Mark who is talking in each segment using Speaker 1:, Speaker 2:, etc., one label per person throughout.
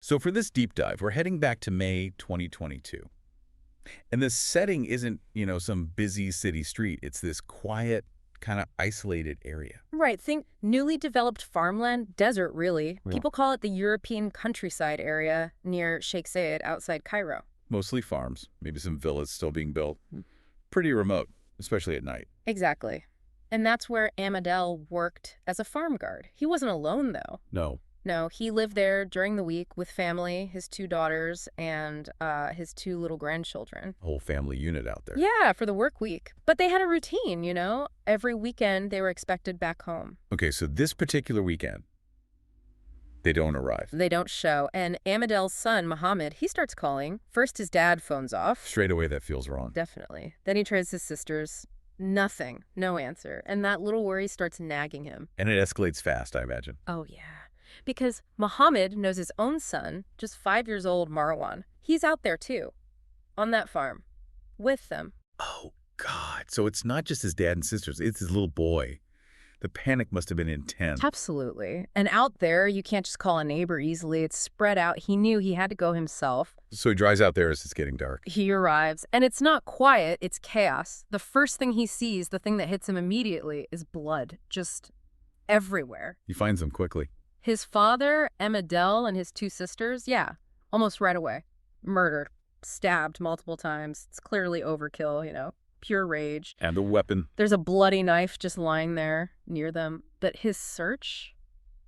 Speaker 1: So for this deep dive, we're heading back to May 2022. And the setting isn't, some busy city street. It's this quiet, kind of isolated area.
Speaker 2: Right, think newly developed farmland, desert really.
Speaker 1: Yeah.
Speaker 2: People call it the European countryside area near Sheikh Zayed outside Cairo.
Speaker 1: Mostly farms, maybe some villas still being built. Pretty remote, especially at night.
Speaker 2: Exactly. And that's where Amadel worked as a farm guard. He wasn't alone, though. No, he lived there during the week with family, his 2 daughters, and his 2 little grandchildren.
Speaker 1: Whole family unit out there.
Speaker 2: Yeah, for the work week. But they had a routine, Every weekend they were expected back home.
Speaker 1: Okay, so this particular weekend, they don't arrive.
Speaker 2: They don't show. And Amadel's son, Mohammed, he starts calling. First his dad phones off.
Speaker 1: Straight away, that feels wrong.
Speaker 2: Definitely. Then he tries his sisters. Nothing. No answer. And that little worry starts nagging him.
Speaker 1: And it escalates fast, I imagine.
Speaker 2: Oh, yeah. Because Mohammed knows his own son, just 5 years old, Marwan. He's out there, too. On that farm. With them.
Speaker 1: Oh, God. So it's not just his dad and sisters. It's his little boy. The panic must have been intense.
Speaker 2: Absolutely. And out there, you can't just call a neighbor easily. It's spread out. He knew he had to go himself.
Speaker 1: So he drives out there as it's getting dark.
Speaker 2: He arrives, and it's not quiet, it's chaos. The first thing he sees, the thing that hits him immediately, is blood. Just everywhere.
Speaker 1: He finds them quickly.
Speaker 2: His father, Amadel, and his 2 sisters, yeah, almost right away. Murdered. Stabbed multiple times. It's clearly overkill, pure rage.
Speaker 1: And the weapon.
Speaker 2: There's a bloody knife just lying there near them. But his search,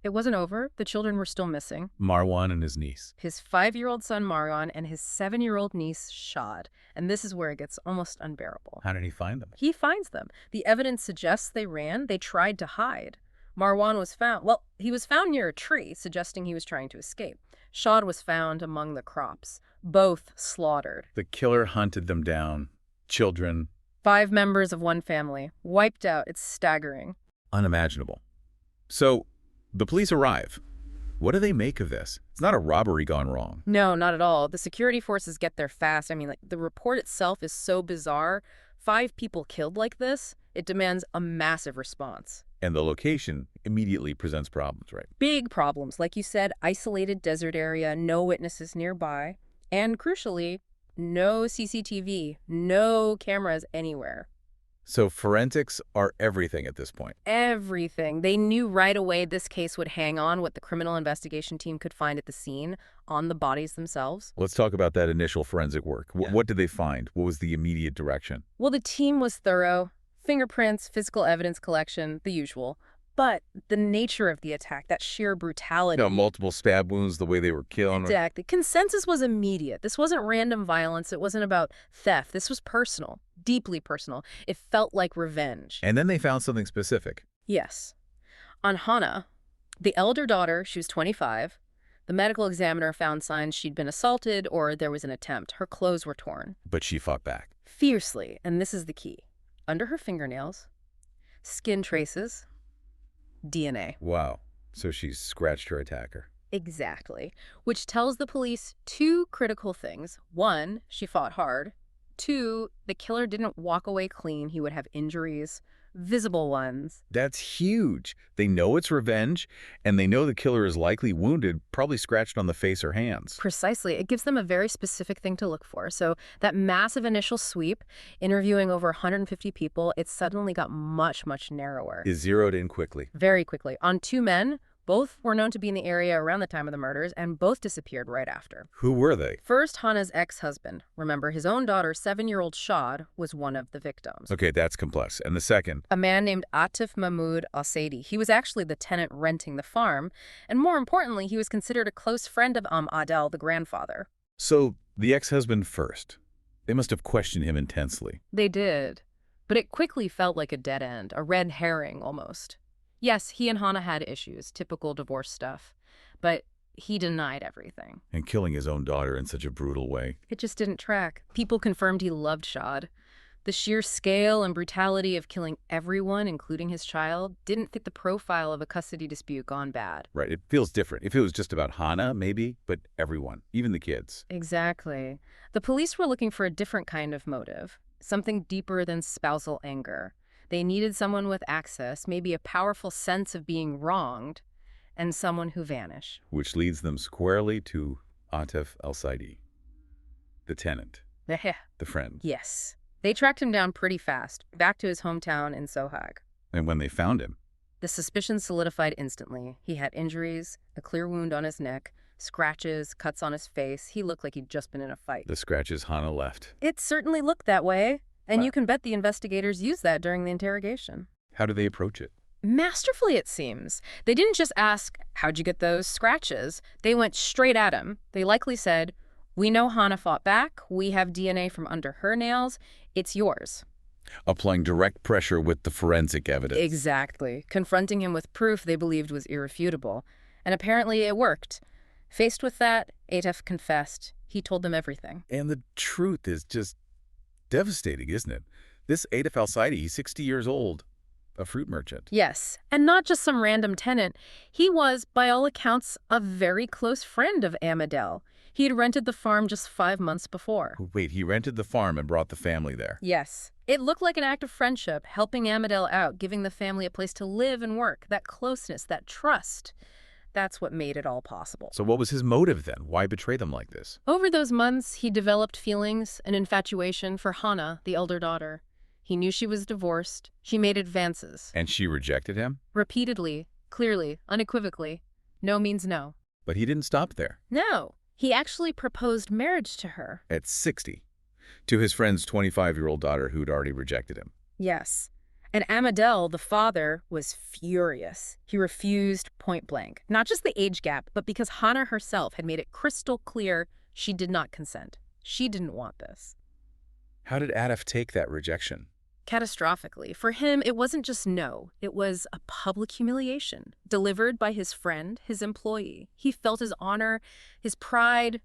Speaker 2: it wasn't over. The children were still missing.
Speaker 1: Marwan and his niece.
Speaker 2: His 5-year-old son, Marwan, and his 7-year-old niece, Shad. And this is where it gets almost unbearable.
Speaker 1: How did he find them?
Speaker 2: He finds them. The evidence suggests they ran. They tried to hide. Marwan was found. Well, he was found near a tree, suggesting he was trying to escape. Shad was found among the crops. Both slaughtered.
Speaker 1: The killer hunted them down. Children.
Speaker 2: 5 members of one family. Wiped out. It's staggering.
Speaker 1: Unimaginable. So, the police arrive. What do they make of this? It's not a robbery gone wrong.
Speaker 2: No, not at all. The security forces get there fast. I mean, the report itself is so bizarre. 5 people killed like this, it demands a massive response.
Speaker 1: And the location immediately presents problems, right?
Speaker 2: Big problems. Like you said, isolated desert area, no witnesses nearby. And crucially, no CCTV, no cameras anywhere.
Speaker 1: So forensics are everything at this point.
Speaker 2: Everything. They knew right away this case would hang on what the criminal investigation team could find at the scene on the bodies themselves.
Speaker 1: Let's talk about that initial forensic work. What did they find? What was the immediate direction?
Speaker 2: Well, the team was thorough. Fingerprints, physical evidence collection, the usual. But the nature of the attack, that sheer brutality.
Speaker 1: Multiple stab wounds, the way they were killed.
Speaker 2: Exactly. Consensus was immediate. This wasn't random violence. It wasn't about theft. This was personal, deeply personal. It felt like revenge.
Speaker 1: And then they found something specific.
Speaker 2: Yes. On Hannah, the elder daughter, she was 25. The medical examiner found signs she'd been assaulted or there was an attempt. Her clothes were torn.
Speaker 1: But she fought back.
Speaker 2: Fiercely. And this is the key. Under her fingernails, skin traces, DNA.
Speaker 1: Wow. So she scratched her attacker.
Speaker 2: Exactly. Which tells the police 2 critical things. 1, she fought hard. 2, the killer didn't walk away clean. He would have injuries, visible ones.
Speaker 1: That's huge. They know it's revenge, and they know the killer is likely wounded, probably scratched on the face or hands.
Speaker 2: Precisely. It gives them a very specific thing to look for. So that massive initial sweep, interviewing over 150 people, it suddenly got much, much narrower.
Speaker 1: Is zeroed in quickly.
Speaker 2: Very quickly. On 2 men. Both were known to be in the area around the time of the murders, and both disappeared right after.
Speaker 1: Who were they?
Speaker 2: First, Hannah's ex-husband. Remember, his own daughter, 7-year-old Shad, was one of the victims.
Speaker 1: Okay, that's complex. And the second?
Speaker 2: A man named Atef Mahmoud Al-Saidi. He was actually the tenant renting the farm, and more importantly, he was considered a close friend of Adel, the grandfather.
Speaker 1: So, the ex-husband first. They must have questioned him intensely.
Speaker 2: They did. But it quickly felt like a dead end, a red herring almost. Yes, he and Hannah had issues, typical divorce stuff, but he denied everything.
Speaker 1: And killing his own daughter in such a brutal way.
Speaker 2: It just didn't track. People confirmed he loved Shad. The sheer scale and brutality of killing everyone, including his child, didn't fit the profile of a custody dispute gone bad.
Speaker 1: Right, it feels different. If it was just about Hannah, maybe, but everyone, even the kids.
Speaker 2: Exactly. The police were looking for a different kind of motive, something deeper than spousal anger. They needed someone with access, maybe a powerful sense of being wronged, and someone who vanished.
Speaker 1: Which leads them squarely to Atef Al-Saidi, the tenant, the friend.
Speaker 2: Yes. They tracked him down pretty fast, back to his hometown in Sohag.
Speaker 1: And when they found him,
Speaker 2: The suspicion solidified instantly. He had injuries, a clear wound on his neck, scratches, cuts on his face. He looked like he'd just been in a fight.
Speaker 1: the scratches Hana left.
Speaker 2: It certainly looked that way, and
Speaker 1: Wow.
Speaker 2: you can bet the investigators used that during the interrogation.
Speaker 1: How do they approach it?
Speaker 2: Masterfully, it seems. They didn't just ask, how'd you get those scratches? They went straight at him. They likely said, we know Hana fought back. We have DNA from under her nails. It's yours.
Speaker 1: Applying direct pressure with the forensic evidence.
Speaker 2: Exactly. Confronting him with proof they believed was irrefutable. And apparently it worked. Faced with that, Atef confessed. He told them everything.
Speaker 1: And the truth is just devastating, isn't it? This Atef Al-Saidi, he's 60 years old, a fruit merchant.
Speaker 2: Yes, and not just some random tenant. He was, by all accounts, a very close friend of Amadel. He had rented the farm just 5 months before.
Speaker 1: Wait, he rented the farm and brought the family there.
Speaker 2: Yes. It looked like an act of friendship, helping Amadel out, giving the family a place to live and work, that closeness, that trust. That's what made it all possible.
Speaker 1: So what was his motive then? Why betray them like this?
Speaker 2: Over those months, he developed feelings, an infatuation for Hana, the elder daughter. He knew she was divorced. She made advances.
Speaker 1: And she rejected him?
Speaker 2: Repeatedly, clearly, unequivocally. No means no.
Speaker 1: But he didn't stop there.
Speaker 2: No. He actually proposed marriage to her.
Speaker 1: At 60, to his friend's 25-year-old daughter who'd already rejected him.
Speaker 2: Yes. And Amadel, the father, was furious. He refused point blank. Not just the age gap, but because Hana herself had made it crystal clear she did not consent. She didn't want this.
Speaker 1: How did Atef take that rejection?
Speaker 2: Catastrophically. For him, it wasn't just no. It was a public humiliation, delivered by his friend, his employee. He felt his honor, his pride,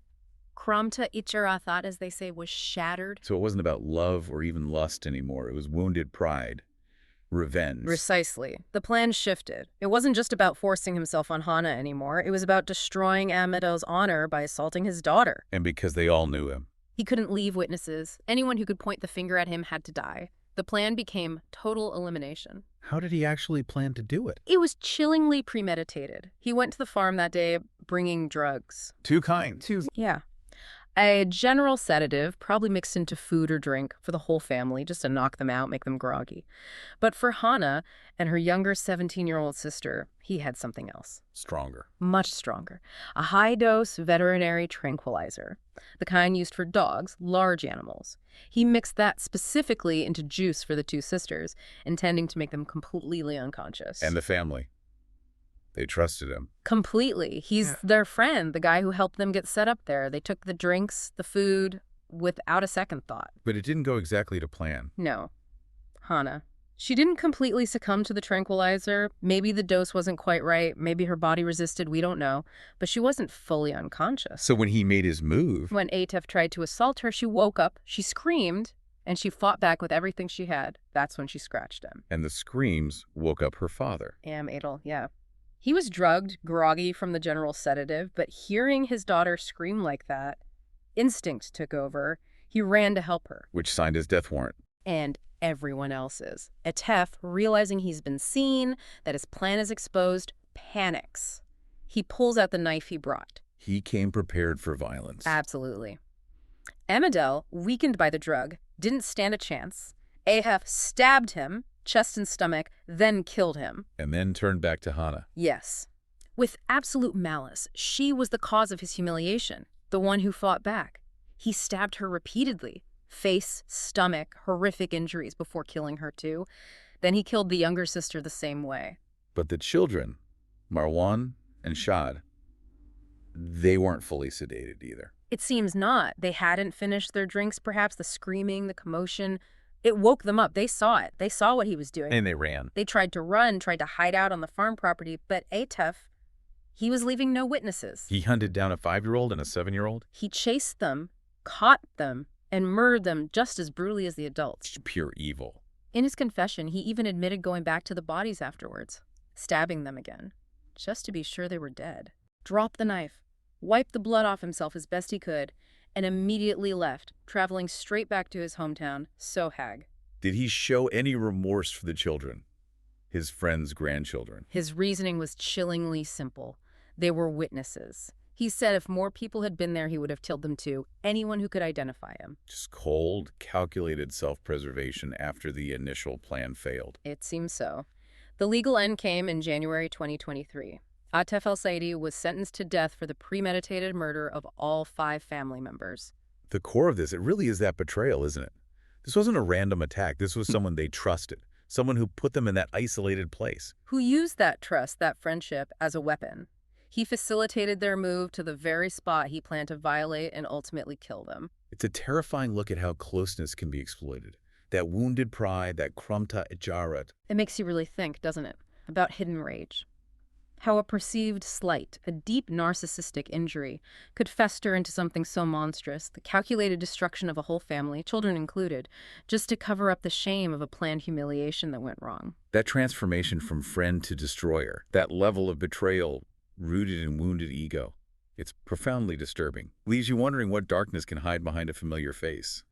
Speaker 2: kramta icharathat, as they say, was shattered.
Speaker 1: So it wasn't about love or even lust anymore. It was wounded pride, revenge.
Speaker 2: Precisely. The plan shifted. It wasn't just about forcing himself on Hana anymore. It was about destroying Amadel's honor by assaulting his daughter.
Speaker 1: And because they all knew him.
Speaker 2: He couldn't leave witnesses. Anyone who could point the finger at him had to die. The plan became total elimination.
Speaker 1: How did he actually plan to do it?
Speaker 2: It was chillingly premeditated. He went to the farm that day bringing drugs.
Speaker 1: Two kinds.
Speaker 2: Yeah. A general sedative, probably mixed into food or drink for the whole family, just to knock them out, make them groggy. But for Hana and her younger 17-year-old sister, he had something else.
Speaker 1: Stronger.
Speaker 2: Much stronger. A high-dose veterinary tranquilizer. The kind used for dogs, large animals. He mixed that specifically into juice for the two sisters, intending to make them completely unconscious.
Speaker 1: And the family. They trusted him.
Speaker 2: Completely. He's their friend, the guy who helped them get set up there. They took the drinks, the food, without a second thought.
Speaker 1: But it didn't go exactly to plan.
Speaker 2: No. Hana. She didn't completely succumb to the tranquilizer. Maybe the dose wasn't quite right. Maybe her body resisted. We don't know. But she wasn't fully unconscious.
Speaker 1: So when he made his move...
Speaker 2: When Atef tried to assault her, she woke up, she screamed, and she fought back with everything she had. That's when she scratched him.
Speaker 1: And the screams woke up her father.
Speaker 2: Adel, yeah. He was drugged, groggy from the general sedative, but hearing his daughter scream like that, instinct took over. He ran to help her.
Speaker 1: Which signed his death warrant.
Speaker 2: And everyone else's. Atef, realizing he's been seen, that his plan is exposed, panics. He pulls out the knife he brought.
Speaker 1: He came prepared for violence.
Speaker 2: Absolutely. Amadel, weakened by the drug, didn't stand a chance. Atef stabbed him, chest and stomach, then killed him.
Speaker 1: And then turned back to Hana.
Speaker 2: Yes. With absolute malice, she was the cause of his humiliation, the one who fought back. He stabbed her repeatedly. Face, stomach, horrific injuries before killing her too. Then he killed the younger sister the same way.
Speaker 1: But the children, Marwan and Shad, they weren't fully sedated either.
Speaker 2: It seems not. They hadn't finished their drinks, perhaps. The screaming, the commotion. It woke them up. They saw it. They saw what he was doing.
Speaker 1: And they ran.
Speaker 2: They tried to run, tried to hide out on the farm property, but Atef, he was leaving no witnesses.
Speaker 1: He hunted down a 5-year-old and a 7-year-old?
Speaker 2: He chased them, caught them, and murdered them just as brutally as the adults.
Speaker 1: Pure evil.
Speaker 2: In his confession, he even admitted going back to the bodies afterwards, stabbing them again, just to be sure they were dead. Dropped the knife, wiped the blood off himself as best he could, and immediately left, traveling straight back to his hometown, Sohag.
Speaker 1: Did he show any remorse for the children? His friend's grandchildren?
Speaker 2: His reasoning was chillingly simple. They were witnesses. He said if more people had been there, he would have killed them too, anyone who could identify him.
Speaker 1: Just cold, calculated self-preservation after the initial plan failed.
Speaker 2: It seems so. The legal end came in January 2023. Atef Al-Saidi was sentenced to death for the premeditated murder of all 5 family members.
Speaker 1: The core of this, it really is that betrayal, isn't it? This wasn't a random attack. This was someone they trusted, someone who put them in that isolated place.
Speaker 2: Who used that trust, that friendship, as a weapon. He facilitated their move to the very spot he planned to violate and ultimately kill them.
Speaker 1: It's a terrifying look at how closeness can be exploited. That wounded pride, that krumta ijarat.
Speaker 2: It makes you really think, doesn't it, about hidden rage. How a perceived slight, a deep narcissistic injury, could fester into something so monstrous, the calculated destruction of a whole family, children included, just to cover up the shame of a planned humiliation that went wrong.
Speaker 1: That transformation from friend to destroyer, that level of betrayal rooted in wounded ego. It's profoundly disturbing. Leaves you wondering what darkness can hide behind a familiar face.